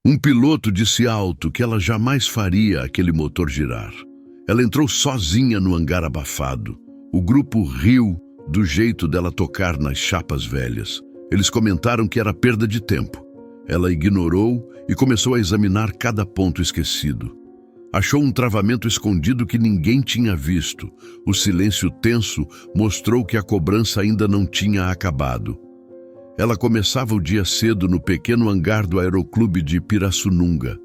Um piloto disse alto que ela jamais faria aquele motor girar. Ela entrou sozinha no hangar abafado. O grupo riu do jeito dela tocar nas chapas velhas. Eles comentaram que era perda de tempo. Ela ignorou e começou a examinar cada ponto esquecido. Achou um travamento escondido que ninguém tinha visto. O silêncio tenso mostrou que a cobrança ainda não tinha acabado. Ela começava o dia cedo no pequeno hangar do Aeroclube de Pirassununga.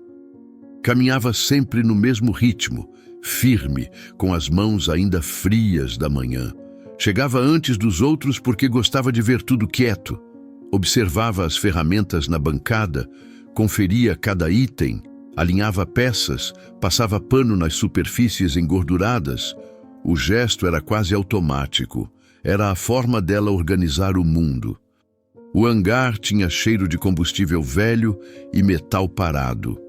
Caminhava sempre no mesmo ritmo, firme, com as mãos ainda frias da manhã. Chegava antes dos outros porque gostava de ver tudo quieto. Observava as ferramentas na bancada, conferia cada item, alinhava peças, passava pano nas superfícies engorduradas. O gesto era quase automático. Era a forma dela organizar o mundo. O hangar tinha cheiro de combustível velho e metal parado.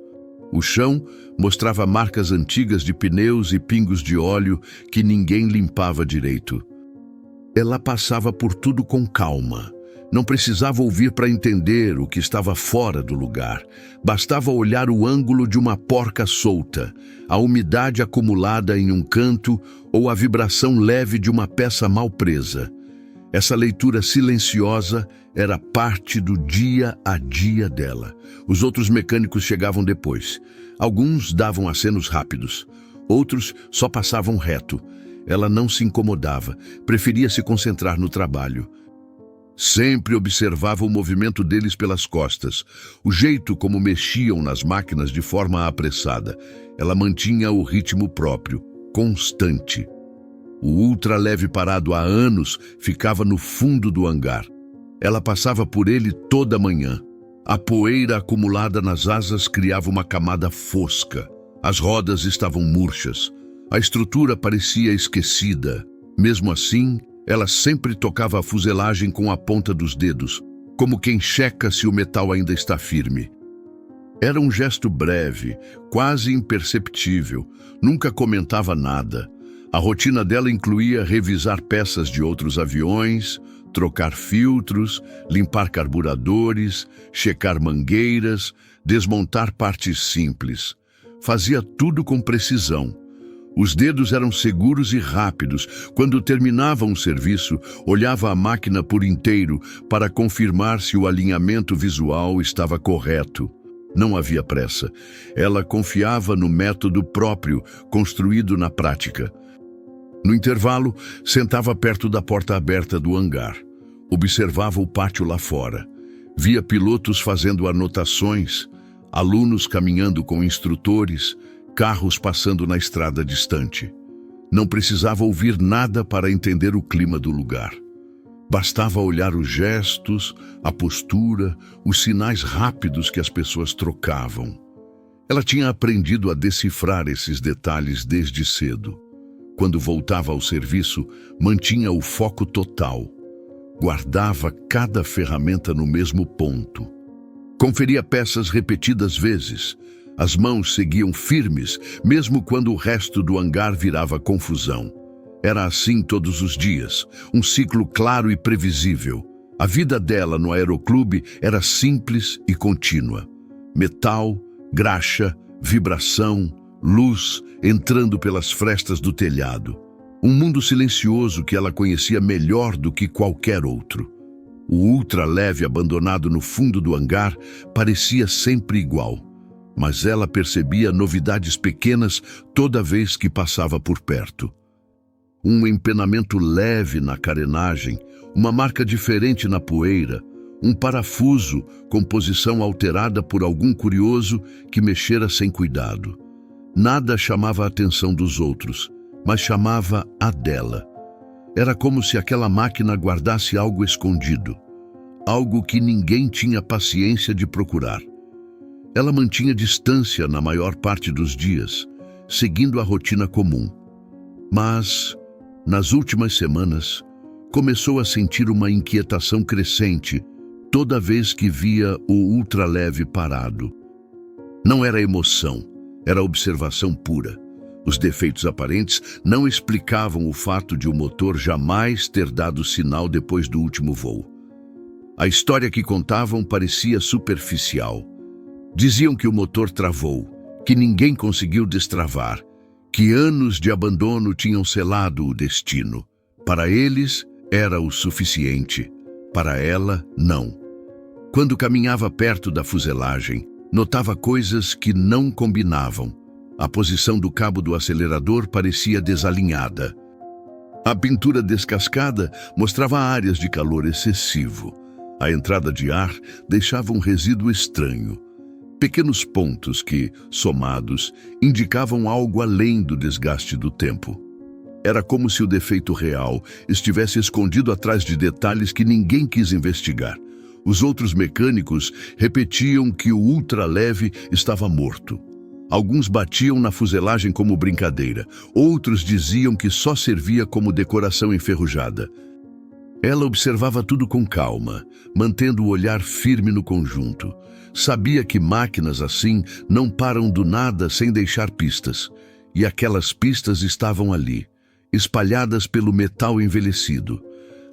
O chão mostrava marcas antigas de pneus e pingos de óleo que ninguém limpava direito. Ela passava por tudo com calma. Não precisava ouvir para entender o que estava fora do lugar. Bastava olhar o ângulo de uma porca solta, a umidade acumulada em um canto ou a vibração leve de uma peça mal presa. Essa leitura silenciosa era parte do dia a dia dela. Os outros mecânicos chegavam depois. Alguns davam acenos rápidos, outros só passavam reto. Ela não se incomodava, preferia se concentrar no trabalho. Sempre observava o movimento deles pelas costas, o jeito como mexiam nas máquinas de forma apressada. Ela mantinha o ritmo próprio, constante. O ultraleve parado há anos ficava no fundo do hangar. Ela passava por ele toda manhã. A poeira acumulada nas asas criava uma camada fosca. As rodas estavam murchas. A estrutura parecia esquecida. Mesmo assim, ela sempre tocava a fuselagem com a ponta dos dedos, como quem checa se o metal ainda está firme. Era um gesto breve, quase imperceptível. Nunca comentava nada. A rotina dela incluía revisar peças de outros aviões, trocar filtros, limpar carburadores, checar mangueiras, desmontar partes simples. Fazia tudo com precisão. Os dedos eram seguros e rápidos. Quando terminava um serviço, olhava a máquina por inteiro para confirmar se o alinhamento visual estava correto. Não havia pressa. Ela confiava no método próprio, construído na prática. No intervalo, sentava perto da porta aberta do hangar. Observava o pátio lá fora. Via pilotos fazendo anotações, alunos caminhando com instrutores, carros passando na estrada distante. Não precisava ouvir nada para entender o clima do lugar. Bastava olhar os gestos, a postura, os sinais rápidos que as pessoas trocavam. Ela tinha aprendido a decifrar esses detalhes desde cedo. Quando voltava ao serviço, mantinha o foco total. Guardava cada ferramenta no mesmo ponto. Conferia peças repetidas vezes. As mãos seguiam firmes, mesmo quando o resto do hangar virava confusão. Era assim todos os dias, um ciclo claro e previsível. A vida dela no Aeroclube era simples e contínua. Metal, graxa, vibração, luz entrando pelas frestas do telhado. Um mundo silencioso que ela conhecia melhor do que qualquer outro. O ultraleve abandonado no fundo do hangar parecia sempre igual, mas ela percebia novidades pequenas toda vez que passava por perto. Um empenamento leve na carenagem, uma marca diferente na poeira, um parafuso com posição alterada por algum curioso que mexera sem cuidado. Nada chamava a atenção dos outros, mas chamava a dela. Era como se aquela máquina guardasse algo escondido, algo que ninguém tinha paciência de procurar. Ela mantinha distância na maior parte dos dias, seguindo a rotina comum. Mas, nas últimas semanas, começou a sentir uma inquietação crescente toda vez que via o ultraleve parado. Não era emoção, era observação pura. Os defeitos aparentes não explicavam o fato de o motor jamais ter dado sinal depois do último voo. A história que contavam parecia superficial. Diziam que o motor travou, que ninguém conseguiu destravar, que anos de abandono tinham selado o destino. Para eles, era o suficiente. Para ela, não. Quando caminhava perto da fuselagem, notava coisas que não combinavam. A posição do cabo do acelerador parecia desalinhada. A pintura descascada mostrava áreas de calor excessivo. A entrada de ar deixava um resíduo estranho. Pequenos pontos que, somados, indicavam algo além do desgaste do tempo. Era como se o defeito real estivesse escondido atrás de detalhes que ninguém quis investigar. Os outros mecânicos repetiam que o ultraleve estava morto. Alguns batiam na fuselagem como brincadeira, outros diziam que só servia como decoração enferrujada. Ela observava tudo com calma, mantendo o olhar firme no conjunto. Sabia que máquinas assim não param do nada sem deixar pistas, e aquelas pistas estavam ali, espalhadas pelo metal envelhecido.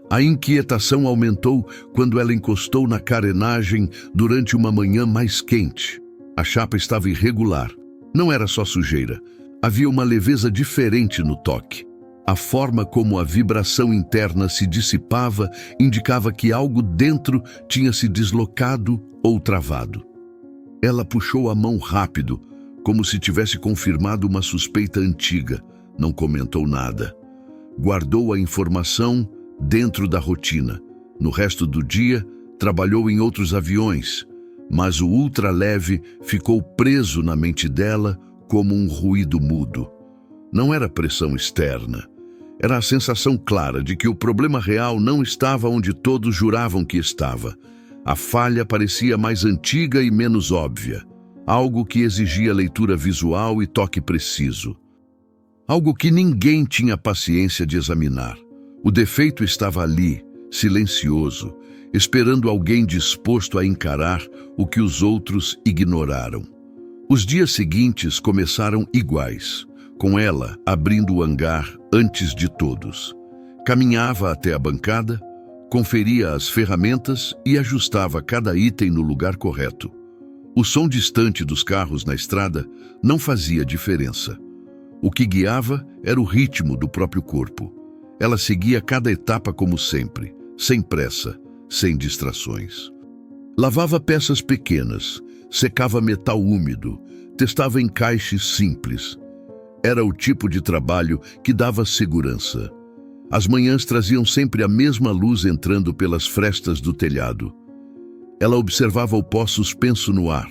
A inquietação aumentou quando ela encostou na carenagem durante uma manhã mais quente. A chapa estava irregular. Não era só sujeira. Havia uma leveza diferente no toque. A forma como a vibração interna se dissipava indicava que algo dentro tinha se deslocado ou travado. Ela puxou a mão rápido, como se tivesse confirmado uma suspeita antiga. Não comentou nada. Guardou a informação dentro da rotina. No resto do dia, trabalhou em outros aviões, mas o ultraleve ficou preso na mente dela como um ruído mudo. Não era pressão externa. Era a sensação clara de que o problema real não estava onde todos juravam que estava. A falha parecia mais antiga e menos óbvia. Algo que exigia leitura visual e toque preciso. Algo que ninguém tinha paciência de examinar. O defeito estava ali, silencioso, esperando alguém disposto a encarar o que os outros ignoraram. Os dias seguintes começaram iguais, com ela abrindo o hangar antes de todos. Caminhava até a bancada, conferia as ferramentas e ajustava cada item no lugar correto. O som distante dos carros na estrada não fazia diferença. O que guiava era o ritmo do próprio corpo. Ela seguia cada etapa como sempre, sem pressa, sem distrações. Lavava peças pequenas, secava metal úmido, testava encaixes simples. Era o tipo de trabalho que dava segurança. As manhãs traziam sempre a mesma luz entrando pelas frestas do telhado. Ela observava o pó suspenso no ar,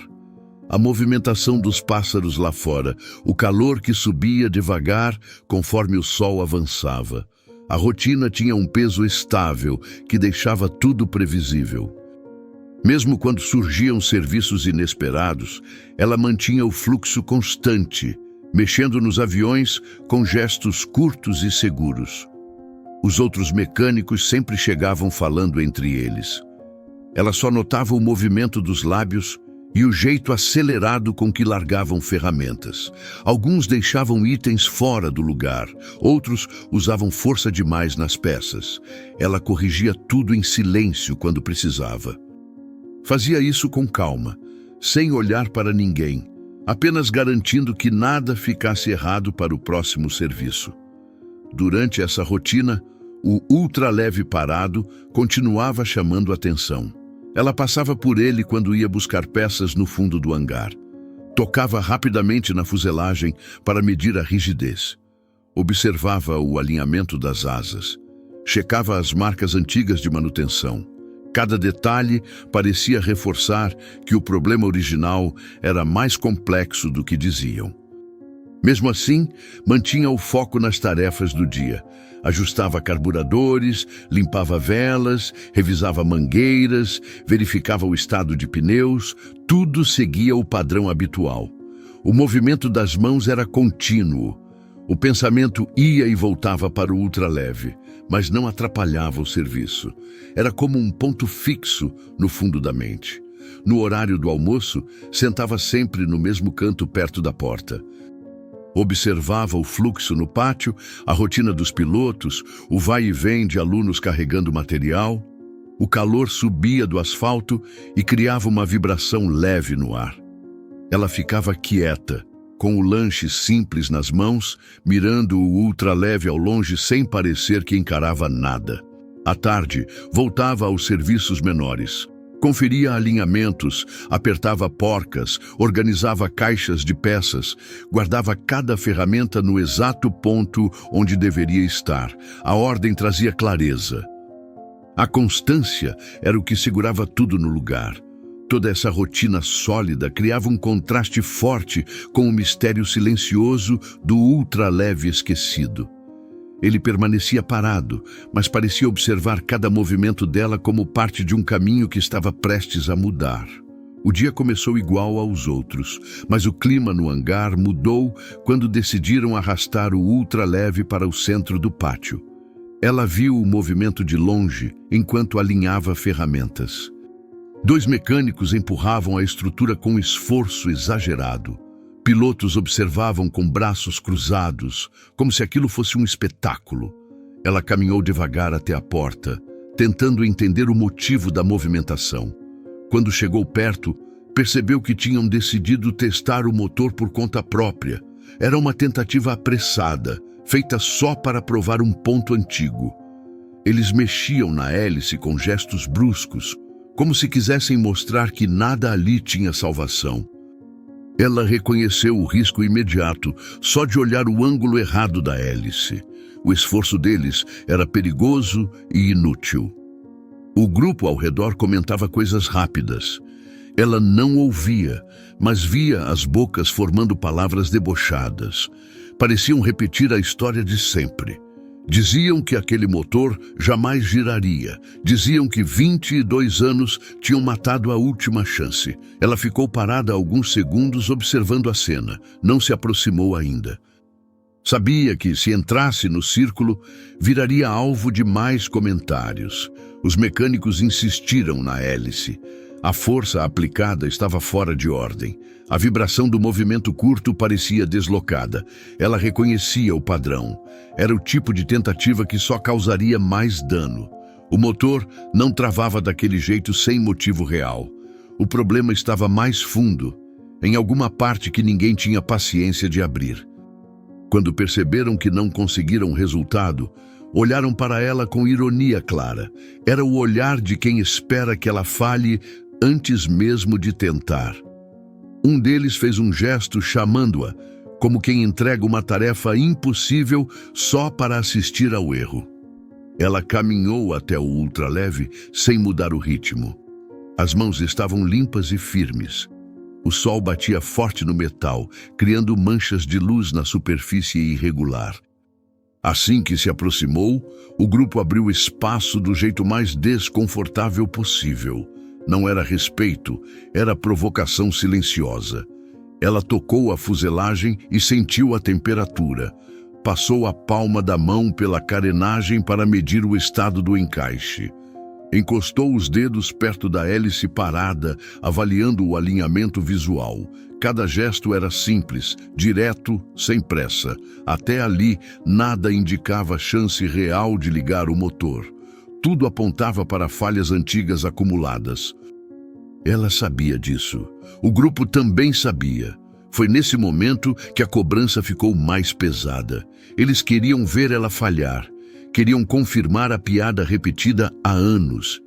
a movimentação dos pássaros lá fora, o calor que subia devagar conforme o sol avançava. A rotina tinha um peso estável que deixava tudo previsível. Mesmo quando surgiam serviços inesperados, ela mantinha o fluxo constante, mexendo nos aviões com gestos curtos e seguros. Os outros mecânicos sempre chegavam falando entre eles. Ela só notava o movimento dos lábios e o jeito acelerado com que largavam ferramentas. Alguns deixavam itens fora do lugar, outros usavam força demais nas peças. Ela corrigia tudo em silêncio quando precisava. Fazia isso com calma, sem olhar para ninguém, apenas garantindo que nada ficasse errado para o próximo serviço. Durante essa rotina, o ultraleve parado continuava chamando atenção. Ela passava por ele quando ia buscar peças no fundo do hangar. Tocava rapidamente na fuselagem para medir a rigidez. Observava o alinhamento das asas. Checava as marcas antigas de manutenção. Cada detalhe parecia reforçar que o problema original era mais complexo do que diziam. Mesmo assim, mantinha o foco nas tarefas do dia. Ajustava carburadores, limpava velas, revisava mangueiras, verificava o estado de pneus, tudo seguia o padrão habitual. O movimento das mãos era contínuo. O pensamento ia e voltava para o ultraleve, mas não atrapalhava o serviço. Era como um ponto fixo no fundo da mente. No horário do almoço, sentava sempre no mesmo canto perto da porta. Observava o fluxo no pátio, a rotina dos pilotos, o vai e vem de alunos carregando material. O calor subia do asfalto e criava uma vibração leve no ar. Ela ficava quieta, com o lanche simples nas mãos, mirando o ultraleve ao longe sem parecer que encarava nada. À tarde, voltava aos serviços menores. Conferia alinhamentos, apertava porcas, organizava caixas de peças, guardava cada ferramenta no exato ponto onde deveria estar. A ordem trazia clareza. A constância era o que segurava tudo no lugar. Toda essa rotina sólida criava um contraste forte com o mistério silencioso do ultraleve esquecido. Ele permanecia parado, mas parecia observar cada movimento dela como parte de um caminho que estava prestes a mudar. O dia começou igual aos outros, mas o clima no hangar mudou quando decidiram arrastar o ultraleve para o centro do pátio. Ela viu o movimento de longe enquanto alinhava ferramentas. 2 mecânicos empurravam a estrutura com esforço exagerado. Pilotos observavam com braços cruzados, como se aquilo fosse um espetáculo. Ela caminhou devagar até a porta, tentando entender o motivo da movimentação. Quando chegou perto, percebeu que tinham decidido testar o motor por conta própria. Era uma tentativa apressada, feita só para provar um ponto antigo. Eles mexiam na hélice com gestos bruscos, como se quisessem mostrar que nada ali tinha salvação. Ela reconheceu o risco imediato só de olhar o ângulo errado da hélice. O esforço deles era perigoso e inútil. O grupo ao redor comentava coisas rápidas. Ela não ouvia, mas via as bocas formando palavras debochadas. Pareciam repetir a história de sempre. Diziam que aquele motor jamais giraria. Diziam que 22 anos tinham matado a última chance. Ela ficou parada alguns segundos observando a cena. Não se aproximou ainda. Sabia que, se entrasse no círculo, viraria alvo de mais comentários. Os mecânicos insistiram na hélice. A força aplicada estava fora de ordem. A vibração do movimento curto parecia deslocada. Ela reconhecia o padrão. Era o tipo de tentativa que só causaria mais dano. O motor não travava daquele jeito sem motivo real. O problema estava mais fundo, em alguma parte que ninguém tinha paciência de abrir. Quando perceberam que não conseguiram resultado, olharam para ela com ironia clara. Era o olhar de quem espera que ela falhe antes mesmo de tentar. Um deles fez um gesto chamando-a, como quem entrega uma tarefa impossível só para assistir ao erro. Ela caminhou até o ultraleve sem mudar o ritmo. As mãos estavam limpas e firmes. O sol batia forte no metal, criando manchas de luz na superfície irregular. Assim que se aproximou, o grupo abriu espaço do jeito mais desconfortável possível. Não era respeito, era provocação silenciosa. Ela tocou a fuselagem e sentiu a temperatura. Passou a palma da mão pela carenagem para medir o estado do encaixe. Encostou os dedos perto da hélice parada, avaliando o alinhamento visual. Cada gesto era simples, direto, sem pressa. Até ali, nada indicava chance real de ligar o motor. Tudo apontava para falhas antigas acumuladas. Ela sabia disso. O grupo também sabia. Foi nesse momento que a cobrança ficou mais pesada. Eles queriam ver ela falhar. Queriam confirmar a piada repetida há anos.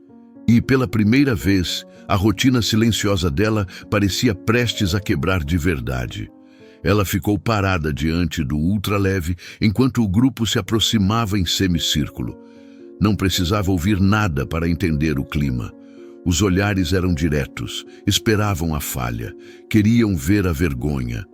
E, pela primeira vez, a rotina silenciosa dela parecia prestes a quebrar de verdade. Ela ficou parada diante do ultraleve enquanto o grupo se aproximava em semicírculo. Não precisava ouvir nada para entender o clima. Os olhares eram diretos, esperavam a falha, queriam ver a vergonha.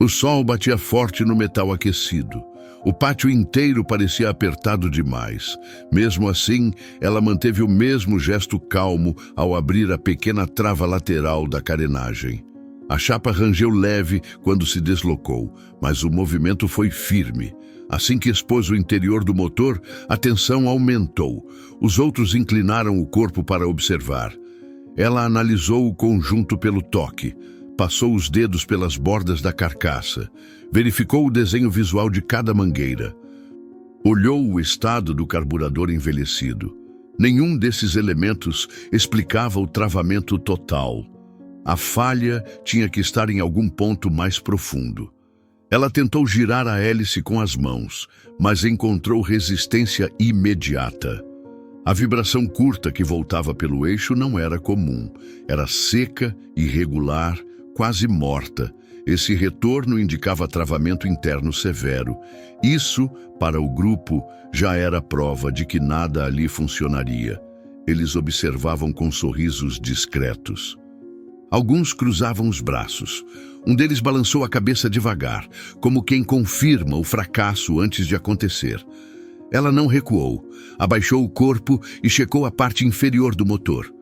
O sol batia forte no metal aquecido. O pátio inteiro parecia apertado demais. Mesmo assim, ela manteve o mesmo gesto calmo ao abrir a pequena trava lateral da carenagem. A chapa rangeu leve quando se deslocou, mas o movimento foi firme. Assim que expôs o interior do motor, a tensão aumentou. Os outros inclinaram o corpo para observar. Ela analisou o conjunto pelo toque. Passou os dedos pelas bordas da carcaça. Verificou o desenho visual de cada mangueira. Olhou o estado do carburador envelhecido. Nenhum desses elementos explicava o travamento total. A falha tinha que estar em algum ponto mais profundo. Ela tentou girar a hélice com as mãos, mas encontrou resistência imediata. A vibração curta que voltava pelo eixo não era comum. Era seca, irregular, quase morta. Esse retorno indicava travamento interno severo. Isso, para o grupo, já era prova de que nada ali funcionaria. Eles observavam com sorrisos discretos. Alguns cruzavam os braços. Um deles balançou a cabeça devagar, como quem confirma o fracasso antes de acontecer. Ela não recuou, abaixou o corpo e checou a parte inferior do motor.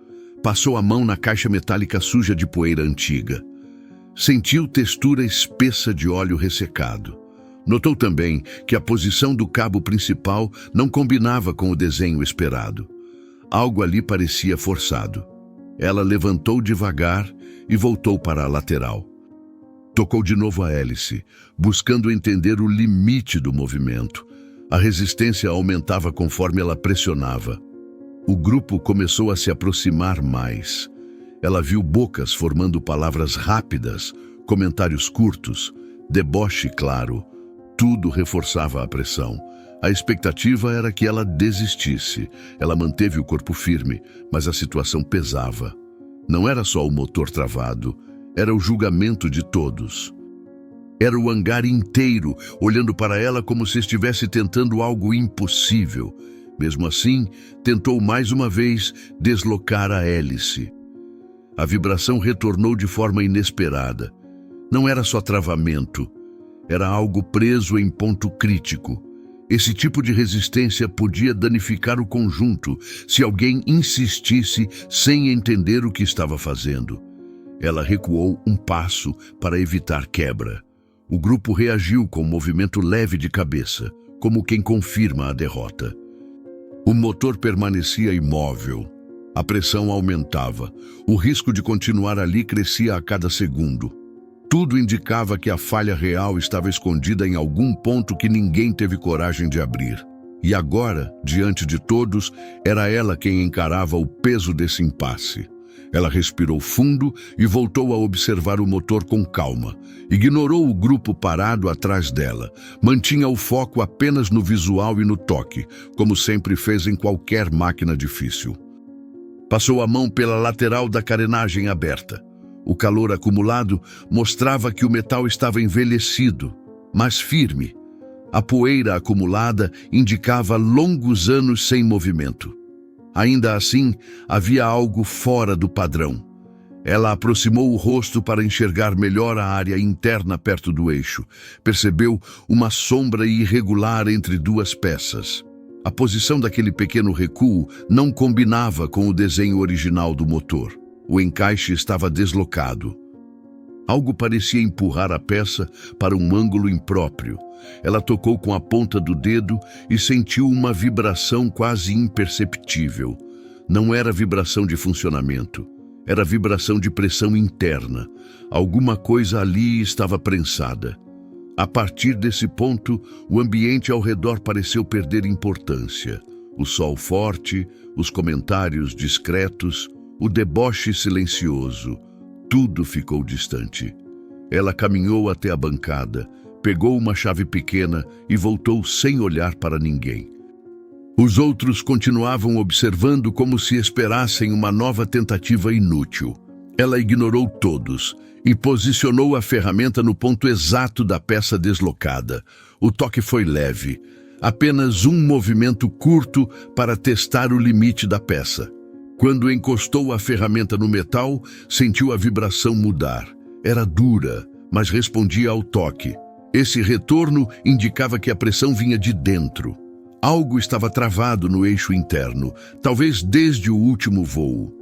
Passou a mão na caixa metálica suja de poeira antiga. Sentiu textura espessa de óleo ressecado. Notou também que a posição do cabo principal não combinava com o desenho esperado. Algo ali parecia forçado. Ela levantou devagar e voltou para a lateral. Tocou de novo a hélice, buscando entender o limite do movimento. A resistência aumentava conforme ela pressionava. O grupo começou a se aproximar mais. Ela viu bocas formando palavras rápidas, comentários curtos, deboche claro. Tudo reforçava a pressão. A expectativa era que ela desistisse. Ela manteve o corpo firme, mas a situação pesava. Não era só o motor travado, era o julgamento de todos. Era o hangar inteiro, olhando para ela como se estivesse tentando algo impossível. Mesmo assim, tentou mais uma vez deslocar a hélice. A vibração retornou de forma inesperada. Não era só travamento, era algo preso em ponto crítico. Esse tipo de resistência podia danificar o conjunto se alguém insistisse sem entender o que estava fazendo. Ela recuou um passo para evitar quebra. O grupo reagiu com um movimento leve de cabeça, como quem confirma a derrota. O motor permanecia imóvel. A pressão aumentava. O risco de continuar ali crescia a cada segundo. Tudo indicava que a falha real estava escondida em algum ponto que ninguém teve coragem de abrir. E agora, diante de todos, era ela quem encarava o peso desse impasse. Ela respirou fundo e voltou a observar o motor com calma. Ignorou o grupo parado atrás dela. Mantinha o foco apenas no visual e no toque, como sempre fez em qualquer máquina difícil. Passou a mão pela lateral da carenagem aberta. O calor acumulado mostrava que o metal estava envelhecido, mas firme. A poeira acumulada indicava longos anos sem movimento. Ainda assim, havia algo fora do padrão. Ela aproximou o rosto para enxergar melhor a área interna perto do eixo. Percebeu uma sombra irregular entre duas peças. A posição daquele pequeno recuo não combinava com o desenho original do motor. O encaixe estava deslocado. Algo parecia empurrar a peça para um ângulo impróprio. Ela tocou com a ponta do dedo e sentiu uma vibração quase imperceptível. Não era vibração de funcionamento, era vibração de pressão interna. Alguma coisa ali estava prensada. A partir desse ponto, o ambiente ao redor pareceu perder importância. O sol forte, os comentários discretos, o deboche silencioso, tudo ficou distante. Ela caminhou até a bancada, pegou uma chave pequena e voltou sem olhar para ninguém. Os outros continuavam observando como se esperassem uma nova tentativa inútil. Ela ignorou todos e posicionou a ferramenta no ponto exato da peça deslocada. O toque foi leve, apenas um movimento curto para testar o limite da peça. Quando encostou a ferramenta no metal, sentiu a vibração mudar. Era dura, mas respondia ao toque. Esse retorno indicava que a pressão vinha de dentro. Algo estava travado no eixo interno, talvez desde o último voo.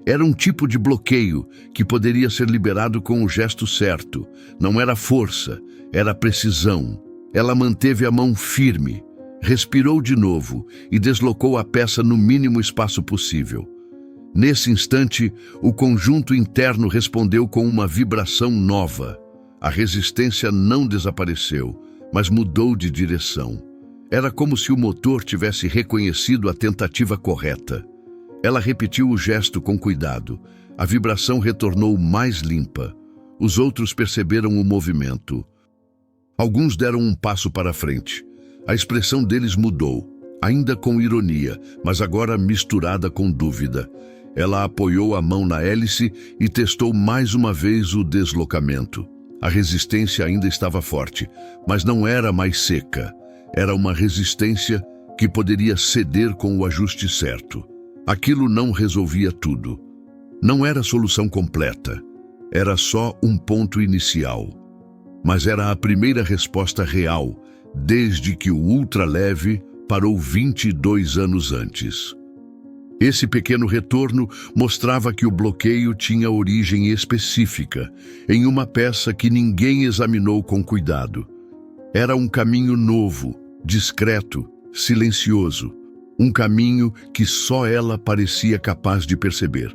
Era um tipo de bloqueio que poderia ser liberado com o gesto certo. Não era força, era precisão. Ela manteve a mão firme. Respirou de novo e deslocou a peça no mínimo espaço possível. Nesse instante, o conjunto interno respondeu com uma vibração nova. A resistência não desapareceu, mas mudou de direção. Era como se o motor tivesse reconhecido a tentativa correta. Ela repetiu o gesto com cuidado. A vibração retornou mais limpa. Os outros perceberam o movimento. Alguns deram um passo para frente. A expressão deles mudou, ainda com ironia, mas agora misturada com dúvida. Ela apoiou a mão na hélice e testou mais uma vez o deslocamento. A resistência ainda estava forte, mas não era mais seca. Era uma resistência que poderia ceder com o ajuste certo. Aquilo não resolvia tudo. Não era a solução completa. Era só um ponto inicial. Mas era a primeira resposta real, desde que o ultraleve parou 22 anos antes. Esse pequeno retorno mostrava que o bloqueio tinha origem específica, em uma peça que ninguém examinou com cuidado. Era um caminho novo, discreto, silencioso. Um caminho que só ela parecia capaz de perceber.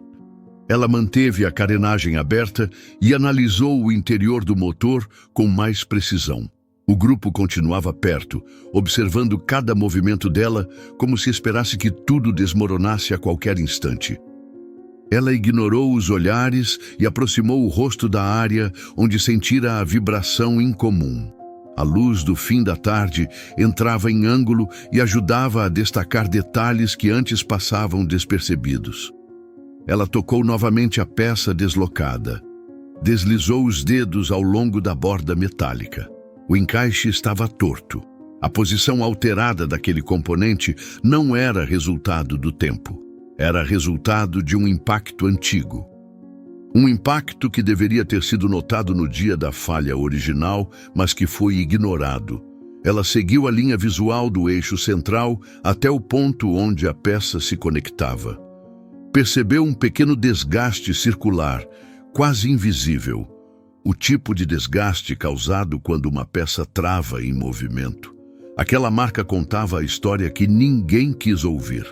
Ela manteve a carenagem aberta e analisou o interior do motor com mais precisão. O grupo continuava perto, observando cada movimento dela como se esperasse que tudo desmoronasse a qualquer instante. Ela ignorou os olhares e aproximou o rosto da área onde sentira a vibração incomum. A luz do fim da tarde entrava em ângulo e ajudava a destacar detalhes que antes passavam despercebidos. Ela tocou novamente a peça deslocada. Deslizou os dedos ao longo da borda metálica. O encaixe estava torto. A posição alterada daquele componente não era resultado do tempo. Era resultado de um impacto antigo. Um impacto que deveria ter sido notado no dia da falha original, mas que foi ignorado. Ela seguiu a linha visual do eixo central até o ponto onde a peça se conectava. Percebeu um pequeno desgaste circular, quase invisível. O tipo de desgaste causado quando uma peça trava em movimento. Aquela marca contava a história que ninguém quis ouvir.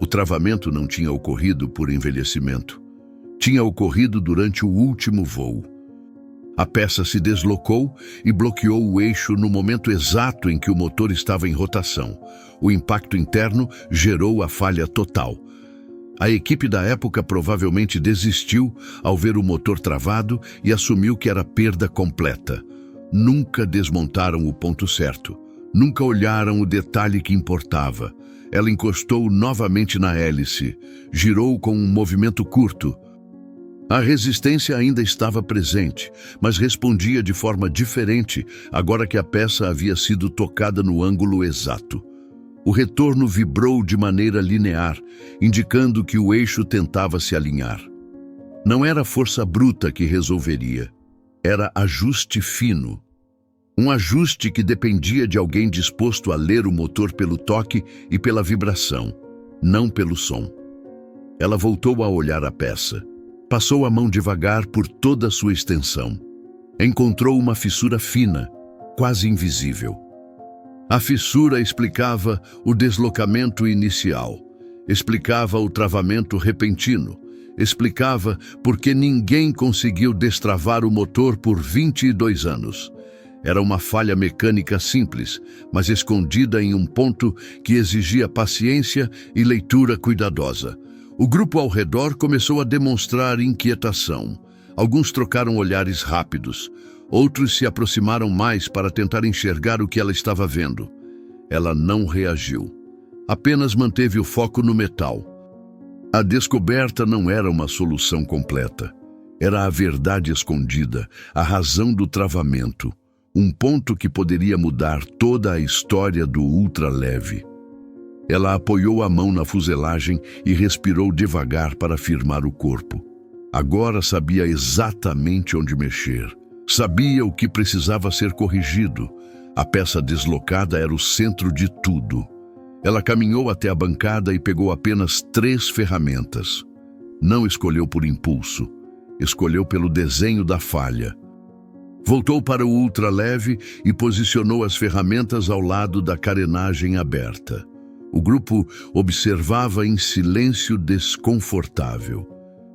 O travamento não tinha ocorrido por envelhecimento. Tinha ocorrido durante o último voo. A peça se deslocou e bloqueou o eixo no momento exato em que o motor estava em rotação. O impacto interno gerou a falha total. A equipe da época provavelmente desistiu ao ver o motor travado e assumiu que era perda completa. Nunca desmontaram o ponto certo. Nunca olharam o detalhe que importava. Ela encostou novamente na hélice. Girou com um movimento curto. A resistência ainda estava presente, mas respondia de forma diferente agora que a peça havia sido tocada no ângulo exato. O retorno vibrou de maneira linear, indicando que o eixo tentava se alinhar. Não era força bruta que resolveria. Era ajuste fino. Um ajuste que dependia de alguém disposto a ler o motor pelo toque e pela vibração, não pelo som. Ela voltou a olhar a peça. Passou a mão devagar por toda a sua extensão. Encontrou uma fissura fina, quase invisível. A fissura explicava o deslocamento inicial, explicava o travamento repentino, explicava por que ninguém conseguiu destravar o motor por 22 anos. Era uma falha mecânica simples, mas escondida em um ponto que exigia paciência e leitura cuidadosa. O grupo ao redor começou a demonstrar inquietação. Alguns trocaram olhares rápidos. Outros se aproximaram mais para tentar enxergar o que ela estava vendo. Ela não reagiu. Apenas manteve o foco no metal. A descoberta não era uma solução completa. Era a verdade escondida, a razão do travamento. Um ponto que poderia mudar toda a história do ultraleve. Ela apoiou a mão na fuselagem e respirou devagar para firmar o corpo. Agora sabia exatamente onde mexer. Sabia o que precisava ser corrigido. A peça deslocada era o centro de tudo. Ela caminhou até a bancada e pegou apenas 3 ferramentas. Não escolheu por impulso. Escolheu pelo desenho da falha. Voltou para o ultraleve e posicionou as ferramentas ao lado da carenagem aberta. O grupo observava em silêncio desconfortável.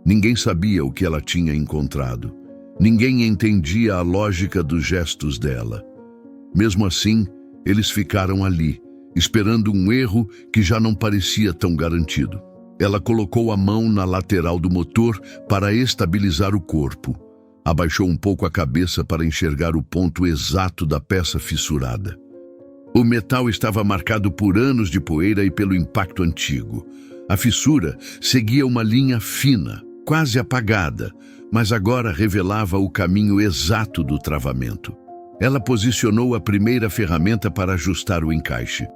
Ninguém sabia o que ela tinha encontrado. Ninguém entendia a lógica dos gestos dela. Mesmo assim, eles ficaram ali, esperando um erro que já não parecia tão garantido. Ela colocou a mão na lateral do motor para estabilizar o corpo. Abaixou um pouco a cabeça para enxergar o ponto exato da peça fissurada. O metal estava marcado por anos de poeira e pelo impacto antigo. A fissura seguia uma linha fina, quase apagada, mas agora revelava o caminho exato do travamento. Ela posicionou a primeira ferramenta para ajustar o encaixe.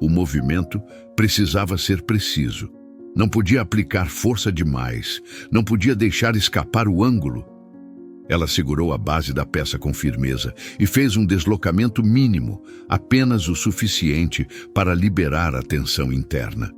O movimento precisava ser preciso. Não podia aplicar força demais, não podia deixar escapar o ângulo. Ela segurou a base da peça com firmeza e fez um deslocamento mínimo, apenas o suficiente para liberar a tensão interna.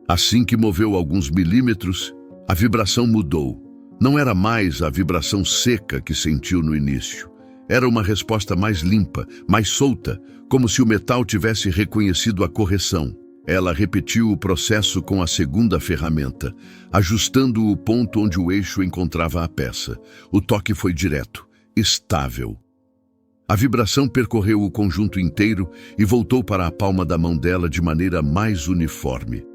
Assim que moveu alguns milímetros, a vibração mudou. Não era mais a vibração seca que sentiu no início. Era uma resposta mais limpa, mais solta, como se o metal tivesse reconhecido a correção. Ela repetiu o processo com a segunda ferramenta, ajustando o ponto onde o eixo encontrava a peça. O toque foi direto, estável. A vibração percorreu o conjunto inteiro e voltou para a palma da mão dela de maneira mais uniforme.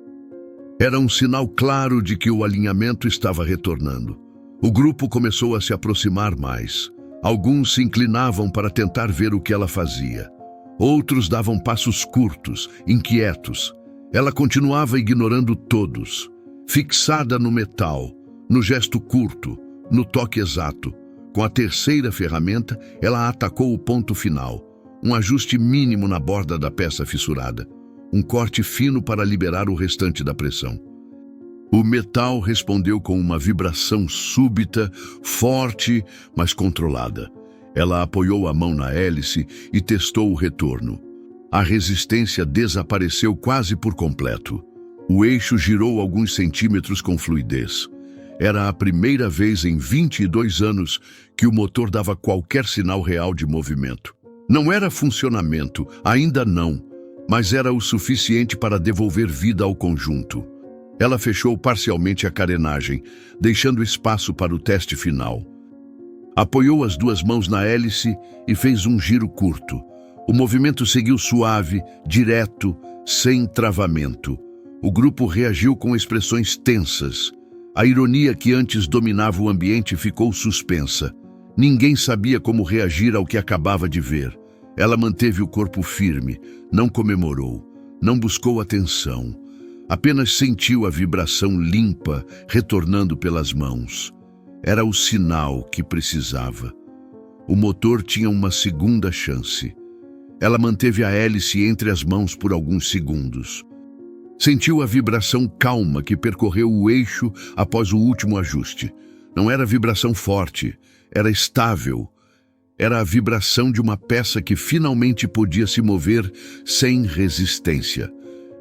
Era um sinal claro de que o alinhamento estava retornando. O grupo começou a se aproximar mais. Alguns se inclinavam para tentar ver o que ela fazia. Outros davam passos curtos, inquietos. Ela continuava ignorando todos, fixada no metal, no gesto curto, no toque exato. Com a terceira ferramenta, ela atacou o ponto final, um ajuste mínimo na borda da peça fissurada, um corte fino para liberar o restante da pressão. O metal respondeu com uma vibração súbita, forte, mas controlada. Ela apoiou a mão na hélice e testou o retorno. A resistência desapareceu quase por completo. O eixo girou alguns centímetros com fluidez. Era a primeira vez em 22 anos que o motor dava qualquer sinal real de movimento. Não era funcionamento, ainda não, mas era o suficiente para devolver vida ao conjunto. Ela fechou parcialmente a carenagem, deixando espaço para o teste final. Apoiou as duas mãos na hélice e fez um giro curto. O movimento seguiu suave, direto, sem travamento. O grupo reagiu com expressões tensas. A ironia que antes dominava o ambiente ficou suspensa. Ninguém sabia como reagir ao que acabava de ver. Ela manteve o corpo firme, não comemorou, não buscou atenção. Apenas sentiu a vibração limpa retornando pelas mãos. Era o sinal que precisava. O motor tinha uma segunda chance. Ela manteve a hélice entre as mãos por alguns segundos. Sentiu a vibração calma que percorreu o eixo após o último ajuste. Não era vibração forte, era estável. Era a vibração de uma peça que finalmente podia se mover sem resistência.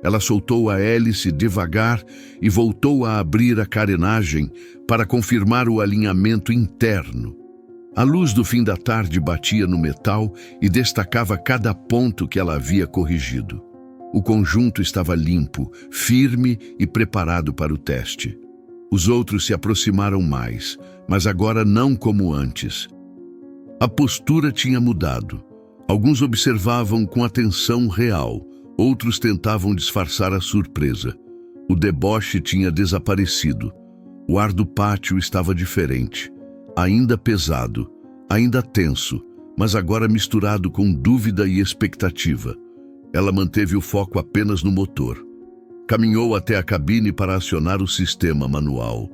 Ela soltou a hélice devagar e voltou a abrir a carenagem para confirmar o alinhamento interno. A luz do fim da tarde batia no metal e destacava cada ponto que ela havia corrigido. O conjunto estava limpo, firme e preparado para o teste. Os outros se aproximaram mais, mas agora não como antes. A postura tinha mudado. Alguns observavam com atenção real, outros tentavam disfarçar a surpresa. O deboche tinha desaparecido. O ar do pátio estava diferente. Ainda pesado, ainda tenso, mas agora misturado com dúvida e expectativa. Ela manteve o foco apenas no motor. Caminhou até a cabine para acionar o sistema manual.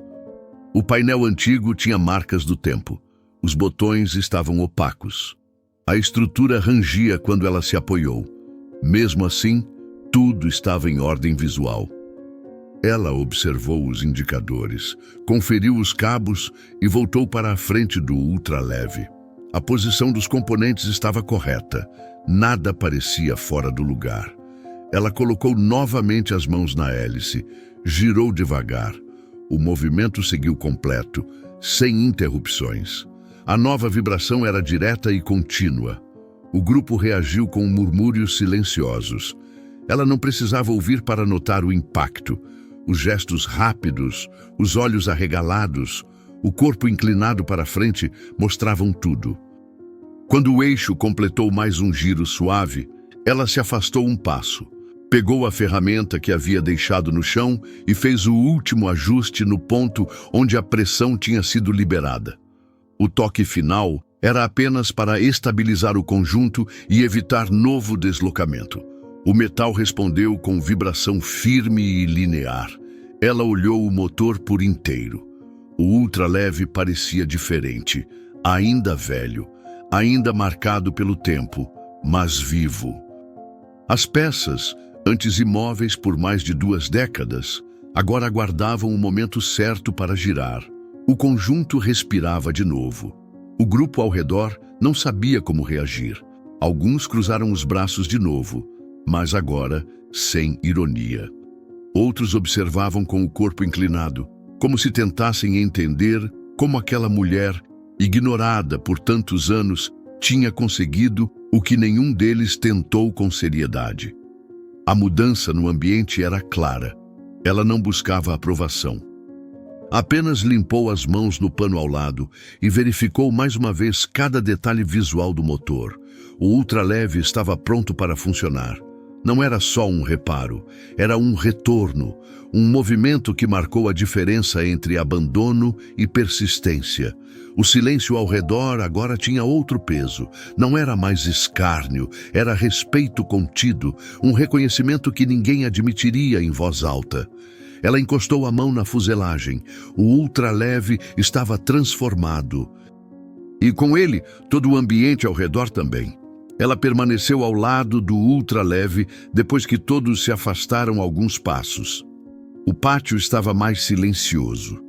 O painel antigo tinha marcas do tempo. Os botões estavam opacos. A estrutura rangia quando ela se apoiou. Mesmo assim, tudo estava em ordem visual. Ela observou os indicadores, conferiu os cabos e voltou para a frente do ultraleve. A posição dos componentes estava correta. Nada parecia fora do lugar. Ela colocou novamente as mãos na hélice, girou devagar. O movimento seguiu completo, sem interrupções. A nova vibração era direta e contínua. O grupo reagiu com murmúrios silenciosos. Ela não precisava ouvir para notar o impacto. Os gestos rápidos, os olhos arregalados, o corpo inclinado para frente mostravam tudo. Quando o eixo completou mais um giro suave, ela se afastou um passo. Pegou a ferramenta que havia deixado no chão e fez o último ajuste no ponto onde a pressão tinha sido liberada. O toque final era apenas para estabilizar o conjunto e evitar novo deslocamento. O metal respondeu com vibração firme e linear. Ela olhou o motor por inteiro. O ultraleve parecia diferente, ainda velho, ainda marcado pelo tempo, mas vivo. As peças, antes imóveis por mais de 2 décadas, agora aguardavam o momento certo para girar. O conjunto respirava de novo. O grupo ao redor não sabia como reagir. Alguns cruzaram os braços de novo, mas agora sem ironia. Outros observavam com o corpo inclinado, como se tentassem entender como aquela mulher, ignorada por tantos anos, tinha conseguido o que nenhum deles tentou com seriedade. A mudança no ambiente era clara. Ela não buscava aprovação. Apenas limpou as mãos no pano ao lado e verificou mais uma vez cada detalhe visual do motor. O ultraleve estava pronto para funcionar. Não era só um reparo, era um retorno, um movimento que marcou a diferença entre abandono e persistência. O silêncio ao redor agora tinha outro peso. Não era mais escárnio, era respeito contido, um reconhecimento que ninguém admitiria em voz alta. Ela encostou a mão na fuselagem. O ultraleve estava transformado. E com ele, todo o ambiente ao redor também. Ela permaneceu ao lado do ultraleve depois que todos se afastaram alguns passos. O pátio estava mais silencioso.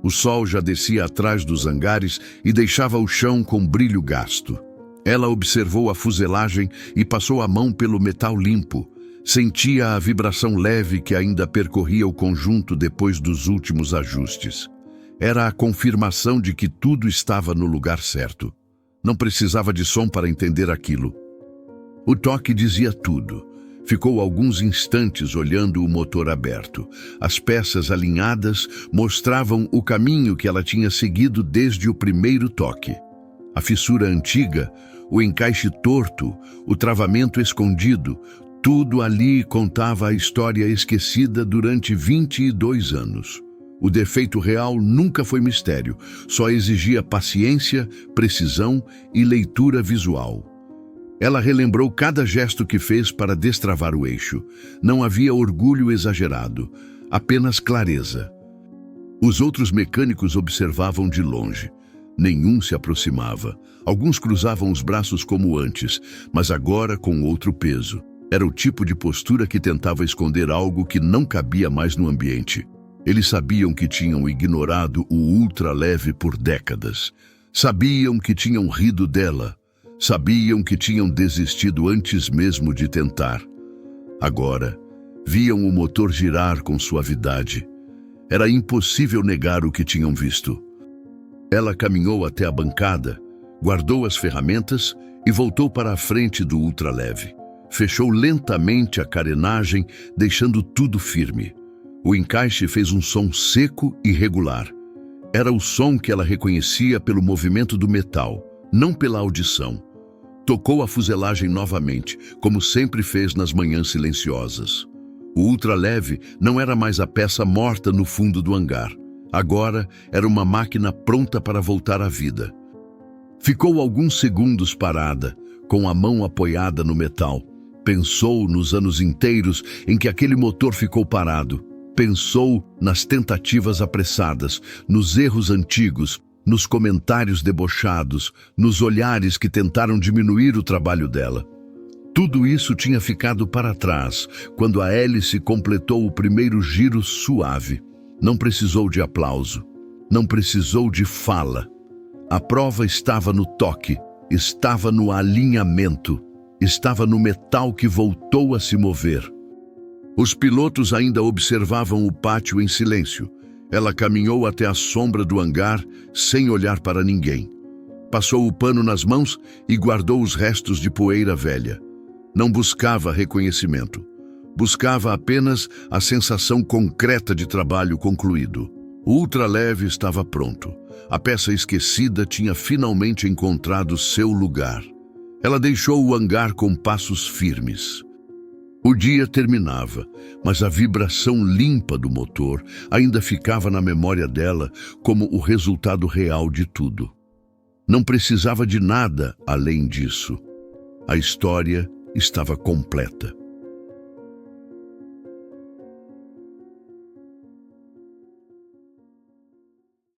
O sol já descia atrás dos hangares e deixava o chão com brilho gasto. Ela observou a fuselagem e passou a mão pelo metal limpo. Sentia a vibração leve que ainda percorria o conjunto depois dos últimos ajustes. Era a confirmação de que tudo estava no lugar certo. Não precisava de som para entender aquilo. O toque dizia tudo. Ficou alguns instantes olhando o motor aberto. As peças alinhadas mostravam o caminho que ela tinha seguido desde o primeiro toque. A fissura antiga, o encaixe torto, o travamento escondido, tudo ali contava a história esquecida durante 22 anos. O defeito real nunca foi mistério, só exigia paciência, precisão e leitura visual. Ela relembrou cada gesto que fez para destravar o eixo. Não havia orgulho exagerado, apenas clareza. Os outros mecânicos observavam de longe. Nenhum se aproximava. Alguns cruzavam os braços como antes, mas agora com outro peso. Era o tipo de postura que tentava esconder algo que não cabia mais no ambiente. Eles sabiam que tinham ignorado o ultraleve por décadas. Sabiam que tinham rido dela. Sabiam que tinham desistido antes mesmo de tentar. Agora, viam o motor girar com suavidade. Era impossível negar o que tinham visto. Ela caminhou até a bancada, guardou as ferramentas e voltou para a frente do ultraleve. Fechou lentamente a carenagem, deixando tudo firme. O encaixe fez um som seco e regular. Era o som que ela reconhecia pelo movimento do metal, não pela audição. Tocou a fuselagem novamente, como sempre fez nas manhãs silenciosas. O ultraleve não era mais a peça morta no fundo do hangar. Agora era uma máquina pronta para voltar à vida. Ficou alguns segundos parada, com a mão apoiada no metal. Pensou nos anos inteiros em que aquele motor ficou parado. Pensou nas tentativas apressadas, nos erros antigos, nos comentários debochados, nos olhares que tentaram diminuir o trabalho dela. Tudo isso tinha ficado para trás quando a hélice completou o primeiro giro suave. Não precisou de aplauso, não precisou de fala. A prova estava no toque, estava no alinhamento, estava no metal que voltou a se mover. Os pilotos ainda observavam o pátio em silêncio. Ela caminhou até a sombra do hangar sem olhar para ninguém. Passou o pano nas mãos e guardou os restos de poeira velha. Não buscava reconhecimento. Buscava apenas a sensação concreta de trabalho concluído. O ultraleve estava pronto. A peça esquecida tinha finalmente encontrado seu lugar. Ela deixou o hangar com passos firmes. O dia terminava, mas a vibração limpa do motor ainda ficava na memória dela como o resultado real de tudo. Não precisava de nada além disso. A história estava completa.